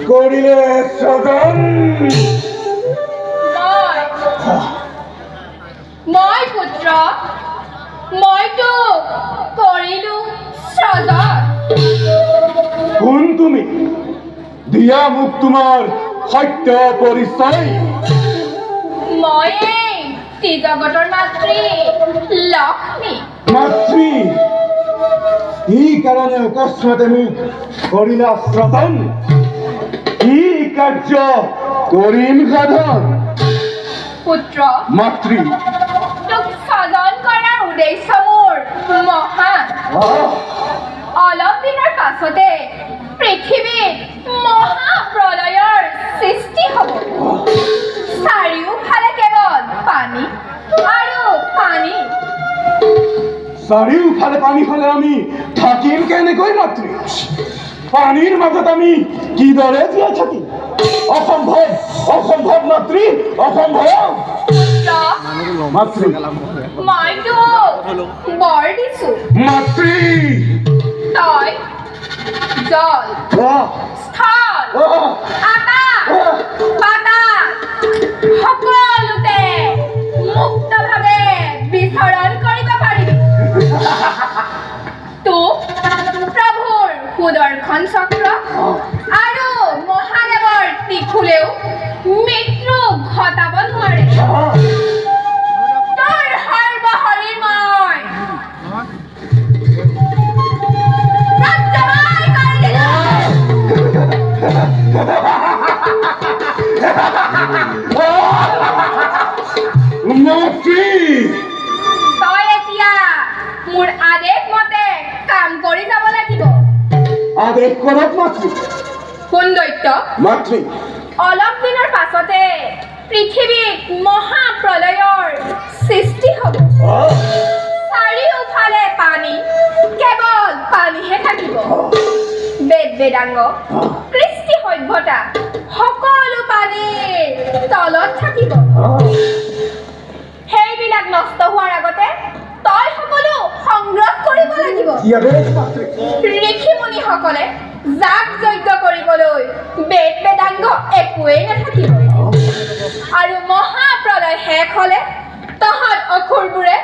কৰিলে সদন মই পুত্ৰ মইতো কৰিলো সদন কোন তুমি দিয়া মোক তোমাৰ সত্য পৰিচয় মই এই ত্ৰিজগতৰ মাতৃ লক্ষ্মী মাতৃ এই কাৰণে অকস্মাতে মোক কৰিলা শ্ৰৱণ কি কাৰ্য কৰিম সাধন পুত্ৰ মাতৃ তোক সদন কৰাৰ উদ্দেশ্য মোৰ মহান অলপ দিনৰ পাছতে পৃথিৱীত মহাপ্ৰলয়ৰ সৃষ্টি হ'ব চাৰিওফালে কেৱল পানী আৰু পানী চাৰিওফালে পানী হলে আমি থাকিম কেনেকৈ মাতৃ পানীৰ মাজত আমি কিদৰে জীয়াই থাকিম অসম্ভৱ অসম্ভৱ মাতৃ অসম্ভৱ মাতৃ মইতো বৰ দিছো মাতৃ তই জল স্থল আকাশ পাতাল সকলোতে মুক্তভাৱে বিচৰণ কৰিব পাৰিবি তোক প্ৰভুৰ সুদৰ্শন চক্ৰ আৰু মহাদেৱৰ ত্ৰিশূলেও মৃত্যু ঘটাব নোৱাৰে তোৰ সৰ্বশৰীৰ মই ৰাজ্যময় কৰি দিলো। মাতৃ তই এতিয়া মোৰ আদেশ মতে কাম কৰি যাব লাগিব আদেশ কৰক মাতৃ কোন দৈত্য মাতৃ অলপ দিনৰ পাছতে পৃথিৱীত মহাপ্ৰলয়ৰ সৃষ্টি হ'ব চাৰিওফালে পানী কেৱল পানীহে থাকিব বেদ বেদাংগ কৃষ্টি সভ্যতা সকলো পানীৰ তলত থাকিব সেইবিলাক নষ্ট হোৱাৰ আগতে তই সকলো সংগ্ৰহ কৰিব লাগিব ঋষি মুনিসকলে যাগ যজ্ঞ কৰিবলৈ বেদ বেদাংগ একোৱেই নাথাকিব আৰু মহাপ্ৰলয় শেষ হ'লে তহঁত অসুৰবোৰে